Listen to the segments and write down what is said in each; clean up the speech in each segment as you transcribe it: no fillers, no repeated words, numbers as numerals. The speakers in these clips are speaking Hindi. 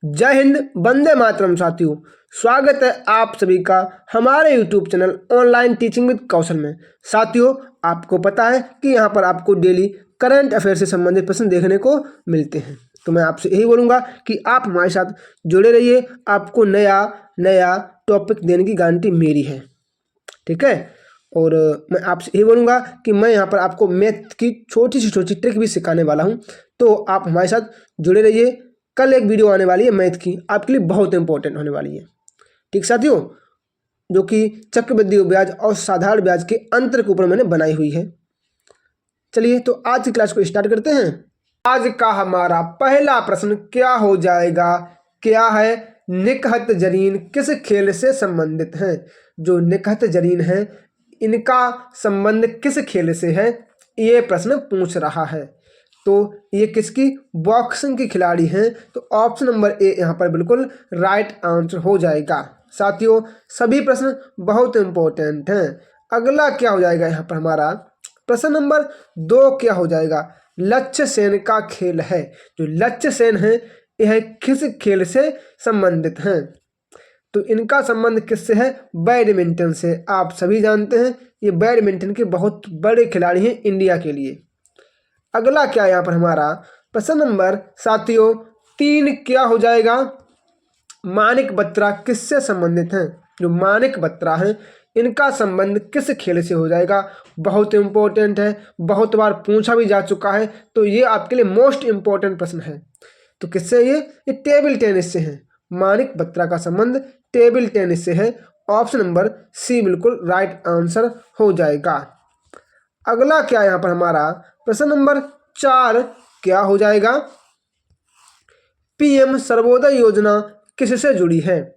जय हिंद, वंदे मातरम साथियों। स्वागत है आप सभी का हमारे YouTube channel online teaching with Kaushal में। साथियों, आपको पता है कि यहाँ पर आपको डेली करंट अफेयर से संबंधित प्रश्न देखने को मिलते हैं। तो मैं आपसे यही बोलूँगा कि आप हमारे साथ जुड़े रहिए। आपको नया नया टॉपिक देने की गारंटी मेरी है, ठीक है। और मैं आपसे यही बोलूँगा कि मैं यहाँ पर आपको मैथ की छोटी सी ट्रिक भी सिखाने वाला हूँ, तो आप हमारे साथ जुड़े रहिए। कल एक वीडियो आने वाली है मैथ की, आपके लिए बहुत इंपॉर्टेंट होने वाली है, ठीक साथियों, जो कि चक्रवृद्धि ब्याज और साधारण ब्याज के अंतर के ऊपर मैंने बनाई हुई है। चलिए तो आज की क्लास को स्टार्ट करते हैं। आज का हमारा पहला प्रश्न क्या हो जाएगा, क्या है, निकहत जरीन किस खेल से संबंधित है। जो निकहत जरीन है इनका संबंध किस खेल से है, ये प्रश्न पूछ रहा है। तो ये किसकी, बॉक्सिंग की खिलाड़ी हैं। तो ऑप्शन नंबर ए यहाँ पर बिल्कुल राइट आंसर हो जाएगा। साथियों, सभी प्रश्न बहुत इंपॉर्टेंट हैं। अगला क्या हो जाएगा यहाँ पर हमारा प्रश्न नंबर 2 क्या हो जाएगा, लक्ष्य सेन का खेल है। जो लक्ष्य सेन है यह किस खेल से संबंधित हैं। तो इनका संबंध किससे है, बैडमिंटन से। आप सभी जानते हैं ये बैडमिंटन के बहुत बड़े खिलाड़ी हैं इंडिया के लिए। अगला क्या यहाँ पर हमारा प्रश्न नंबर साथियों 3 क्या हो जाएगा, मानिक बत्रा किससे संबंधित हैं। जो मानिक बत्रा हैं इनका संबंध किस खेल से हो जाएगा। बहुत इंपॉर्टेंट है, बहुत बार पूछा भी जा चुका है, तो ये आपके लिए मोस्ट इंपॉर्टेंट प्रश्न है। तो किससे ये टेबल टेनिस से है। मानिक बत्रा का संबंध टेबल टेनिस से है। ऑप्शन नंबर सी बिल्कुल राइट आंसर हो जाएगा। अगला क्या यहाँ पर हमारा प्रश्न नंबर 4 क्या हो जाएगा, पीएम सर्वोदय योजना किससे जुड़ी है।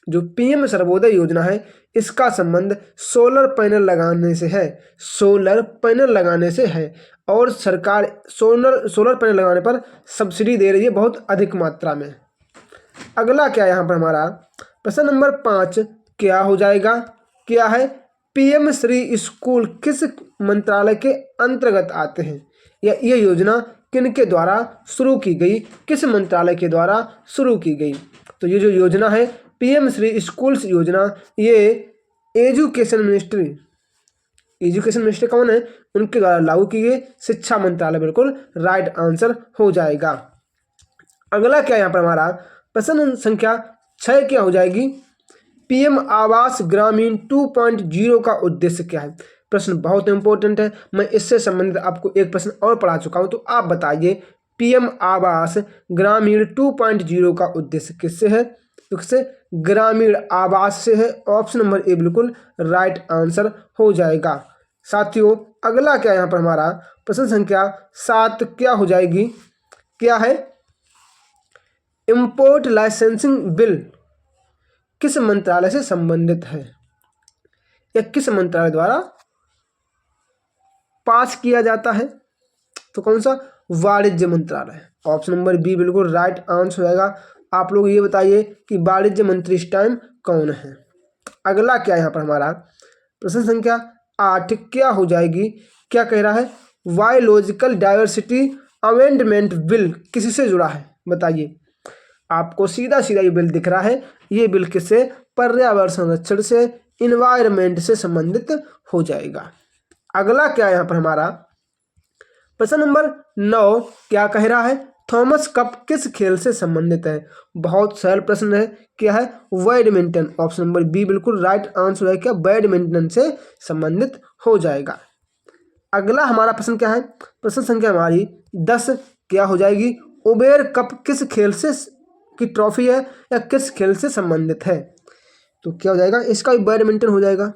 जो पीएम सर्वोदय योजना है इसका संबंध सोलर पैनल लगाने से है। सोलर पैनल लगाने से है और सरकार सोलर पैनल लगाने पर सब्सिडी दे रही है बहुत अधिक मात्रा में। अगला क्या यहाँ पर हमारा प्रश्न नंबर 5 क्या हो जाएगा, क्या है, पीएम श्री स्कूल किस मंत्रालय के अंतर्गत आते हैं। या ये योजना किन के द्वारा शुरू की गई, किस मंत्रालय के द्वारा शुरू की गई। तो ये जो योजना है पीएम श्री स्कूल्स योजना, ये एजुकेशन मिनिस्ट्री कौन है, उनके द्वारा लागू की गई, शिक्षा मंत्रालय बिल्कुल राइट आंसर हो जाएगा। अगला क्या यहाँ पर हमारा प्रश्न संख्या 6 क्या हो जाएगी, पीएम आवास ग्रामीण 2.0 का उद्देश्य क्या है। प्रश्न बहुत इंपॉर्टेंट है, मैं इससे संबंधित आपको एक प्रश्न और पढ़ा चुका हूं, तो आप बताइए पीएम आवास ग्रामीण 2.0 का उद्देश्य किससे है। तो किससे, ग्रामीण आवास से है। ऑप्शन नंबर ए बिल्कुल राइट आंसर हो जाएगा। साथियों, अगला क्या यहाँ पर हमारा प्रश्न संख्या 7 क्या हो जाएगी, क्या है, इंपोर्ट लाइसेंसिंग बिल किस मंत्रालय से संबंधित है या किस मंत्रालय द्वारा पास किया जाता है। तो कौन सा, वाणिज्य मंत्रालय। ऑप्शन नंबर बी बिल्कुल राइट आंसर हो जाएगा। आप लोग ये बताइए कि वाणिज्य मंत्री इस टाइम कौन है। अगला क्या यहाँ पर हमारा प्रश्न संख्या 8 क्या हो जाएगी, क्या कह रहा है, बायोलॉजिकल डाइवर्सिटी अमेंडमेंट बिल किससे जुड़ा है। बताइए, आपको सीधा सीधा ये बिल दिख रहा है, ये बिल किससे, पर्यावरण संरक्षण से, इन्वायरमेंट से संबंधित हो जाएगा। अगला क्या यहाँ पर हमारा प्रश्न नंबर 9 क्या कह रहा है, थॉमस कप किस खेल से संबंधित है। बहुत सरल प्रश्न है, क्या है, बैडमिंटन। ऑप्शन नंबर बी बिल्कुल राइट आंसर है, क्या बैडमिंटन से संबंधित हो जाएगा। अगला हमारा प्रश्न क्या है, प्रश्न संख्या हमारी 10 क्या हो जाएगी, उबेर कप किस खेल से की ट्रॉफी है या किस खेल से संबंधित है। तो क्या हो जाएगा, इसका भी बैडमिंटन हो जाएगा।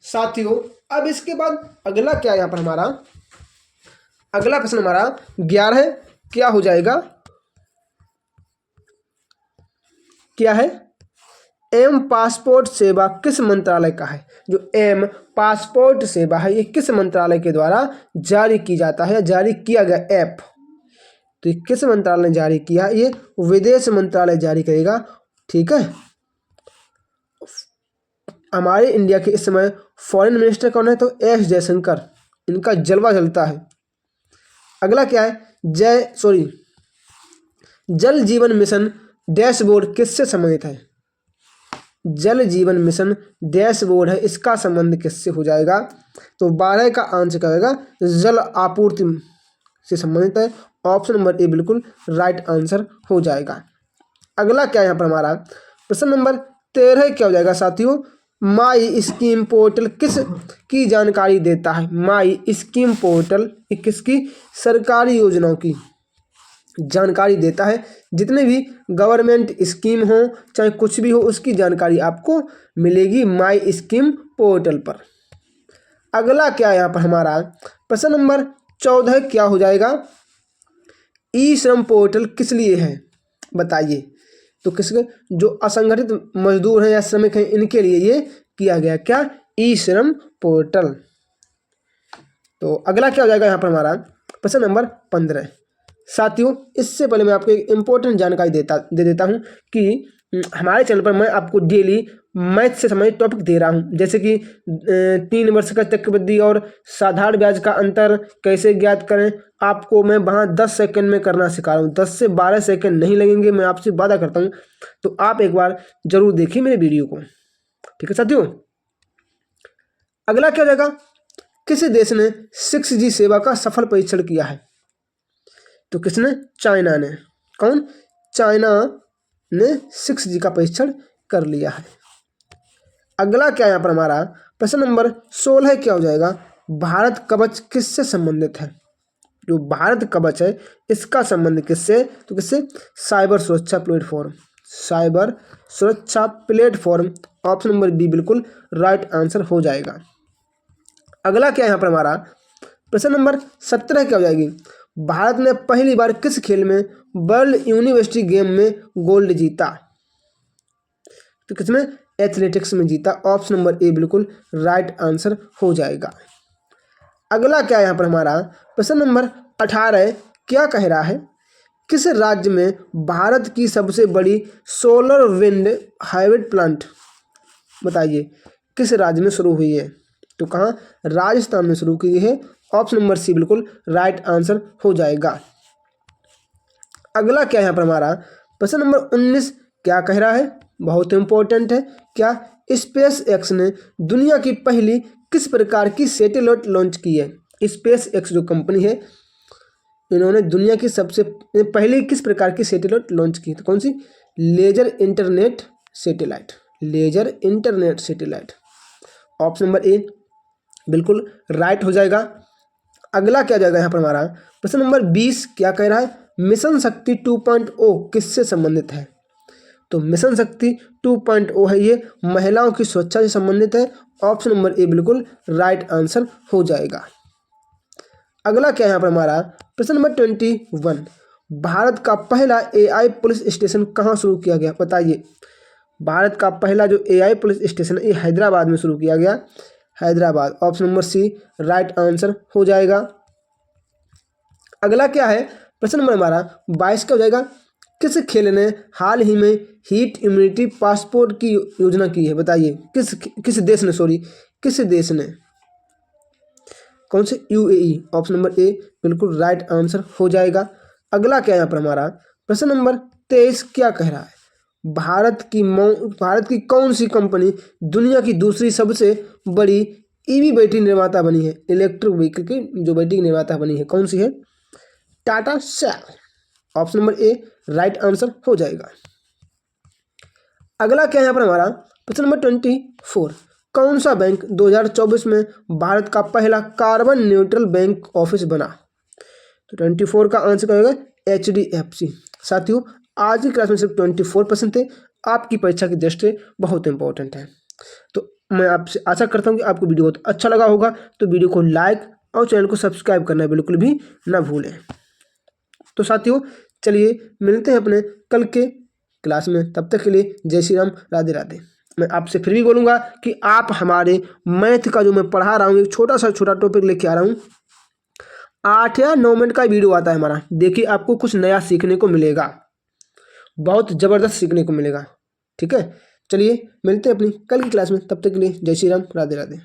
साथियों, अब इसके बाद अगला क्या यहाँ पर हमारा अगला प्रश्न हमारा 11 है, क्या हो जाएगा, क्या है, एम पासपोर्ट सेवा किस मंत्रालय का है। जो एम पासपोर्ट सेवा है ये किस मंत्रालय के द्वारा जारी की जाता है, जारी किया गया ऐप। तो किस मंत्रालय ने जारी किया, ये विदेश मंत्रालय जारी करेगा, ठीक है। हमारे इंडिया के इस समय फॉरेन मिनिस्टर कौन है, तो एस जयशंकर, इनका जलवा जलता है। अगला क्या है, जल जीवन मिशन डैशबोर्ड किससे संबंधित है? जल जीवन मिशन डैशबोर्ड है, इसका संबंध किससे हो जाएगा? तो 12 का आंसर क्या होगा? जल आपूर्ति से संबंधित है। ऑप्शन नंबर ए बिल्कुल राइट आंसर हो जाएगा। अगला क्या है यहाँ पर हमारा प्रश्न नंबर 13 क्या हो जाएगा साथियों? माई स्कीम पोर्टल किस की जानकारी देता है? माई स्कीम पोर्टल किसकी? सरकारी योजनाओं की जानकारी देता है। जितने भी गवर्नमेंट स्कीम हो चाहे कुछ भी हो उसकी जानकारी आपको मिलेगी माई स्कीम पोर्टल पर। अगला क्या है यहाँ पर हमारा प्रश्न नंबर 14 क्या हो जाएगा? ई श्रम पोर्टल किस लिए है बताइए? तो किसके? जो असंगठित मजदूर हैं या श्रमिक हैं इनके लिए ये किया गया क्या? ई श्रम पोर्टल। तो अगला क्या हो जाएगा यहाँ पर हमारा प्रश्न नंबर 15। साथियों इससे पहले मैं आपको एक इम्पोर्टेंट जानकारी दे देता हूँ कि हमारे चैनल पर मैं आपको डेली मैथ से संबंधित टॉपिक दे रहा हूँ, जैसे कि 3 वर्ष का चक्रवृद्धि और साधारण ब्याज का अंतर कैसे ज्ञात करें, आपको मैं वहाँ 10 सेकंड में करना सिखा रहा हूँ। 10 से 12 सेकंड नहीं लगेंगे, मैं आपसे वादा करता हूँ। तो आप एक बार जरूर देखिए मेरे वीडियो को, ठीक है साथियों। अगला क्या हो जाएगा? किस देश ने 6G सेवा का सफल परीक्षण किया है? तो किसने? चाइना ने। कौन? चाइना ने 6G का परीक्षण कर लिया है। अगला क्या यहाँ पर हमारा प्रश्न नंबर 16 क्या हो जाएगा? भारत कवच किससे संबंधित है? जो भारत कवच है इसका संबंध किससे? तो किससे? साइबर सुरक्षा प्लेटफॉर्म। साइबर सुरक्षा प्लेटफॉर्म। ऑप्शन नंबर बी बिल्कुल राइट आंसर हो जाएगा। अगला क्या यहाँ पर हमारा प्रश्न नंबर 17 क्या हो जाएगी? भारत ने पहली बार किस खेल में वर्ल्ड यूनिवर्सिटी गेम में गोल्ड जीता? तो किसमें? एथलेटिक्स में जीता। ऑप्शन नंबर ए बिल्कुल राइट आंसर हो जाएगा। अगला क्या यहाँ पर हमारा प्रश्न नंबर 18 क्या कह रहा है? किस राज्य में भारत की सबसे बड़ी सोलर विंड हाइब्रिड प्लांट बताइए किस राज्य में शुरू हुई है? तो कहाँ? राजस्थान में शुरू की है। ऑप्शन नंबर सी बिल्कुल राइट आंसर हो जाएगा। अगला क्या है यहाँ पर हमारा प्रश्न नंबर 19 क्या कह रहा है? बहुत इंपॉर्टेंट है। क्या? स्पेस एक्स ने दुनिया की पहली किस प्रकार की सैटेलाइट लॉन्च की है? स्पेस एक्स जो कंपनी है इन्होंने दुनिया की सबसे पहली किस प्रकार की सैटेलाइट लॉन्च की? तो कौन सी? Laser internet satellite. Laser internet satellite. Option number A बिल्कुल राइट हो जाएगा। अगला क्या जाएगा यहाँ पर हमारा प्रश्न नंबर 20 क्या कह रहा है? मिशन शक्ति 2.0 किससे संबंधित है? तो मिशन शक्ति 2.0 है ये महिलाओं की सुरक्षा से संबंधित है। ऑप्शन नंबर ए बिल्कुल राइट आंसर हो जाएगा। अगला क्या है यहाँ पर हमारा प्रश्न नंबर 21 भारत का पहला AI पुलिस स्टेशन कहाँ शुरू किया गया बताइए? भारत का पहला जो AI पुलिस स्टेशन ये हैदराबाद में शुरू किया गया। Hyderabad. Option number C right answer हो जाएगा। अगला क्या है प्रश्न नंबर हमारा 22 का हो जाएगा? किस खेल ने हाल ही में हीट इम्यूनिटी पासपोर्ट की योजना की है बताइए? किस देश ने? किस देश ने? कौन से? UAE। ऑप्शन नंबर ए बिल्कुल राइट आंसर हो जाएगा। अगला क्या है यहाँ पर हमारा प्रश्न नंबर 23 क्या कह रहा है? भारत की कौन सी कंपनी दुनिया की दूसरी सबसे बड़ी EV बैटरी निर्माता बनी है? इलेक्ट्रिक व्हीकल की जो बैटरी निर्माता बनी है कौन सी है? टाटा सेल। Option number A right answer हो जाएगा। अगला क्या है यहाँ पर हमारा प्रश्न नंबर 24 कौन सा बैंक 2024 में भारत का पहला कार्बन न्यूट्रल बैंक ऑफिस बना? तो 24 का आंसर क्या होगा? HDFC। साथियों आज की क्लास में सिर्फ 24% थे, आपकी परीक्षा की दृष्टि से बहुत इंपॉर्टेंट है। तो मैं आपसे आशा करता हूँ कि आपको वीडियो बहुत अच्छा लगा होगा, तो वीडियो को लाइक और चैनल को सब्सक्राइब करना बिल्कुल भी ना भूलें। तो साथियों चलिए मिलते हैं अपने कल के क्लास में, तब तक के लिए जय श्री राम, राधे राधे। मैं आपसे फिर भी बोलूँगा कि आप हमारे मैथ का जो मैं पढ़ा रहा हूँ एक छोटा टॉपिक लेके आ रहा हूँ, 8 या 9 मिनट का वीडियो आता है हमारा, देखिए आपको कुछ नया सीखने को मिलेगा, बहुत ज़बरदस्त सीखने को मिलेगा। ठीक है, चलिए मिलते हैं अपनी कल की क्लास में, तब तक के लिए जय श्री राम, राधे राधे।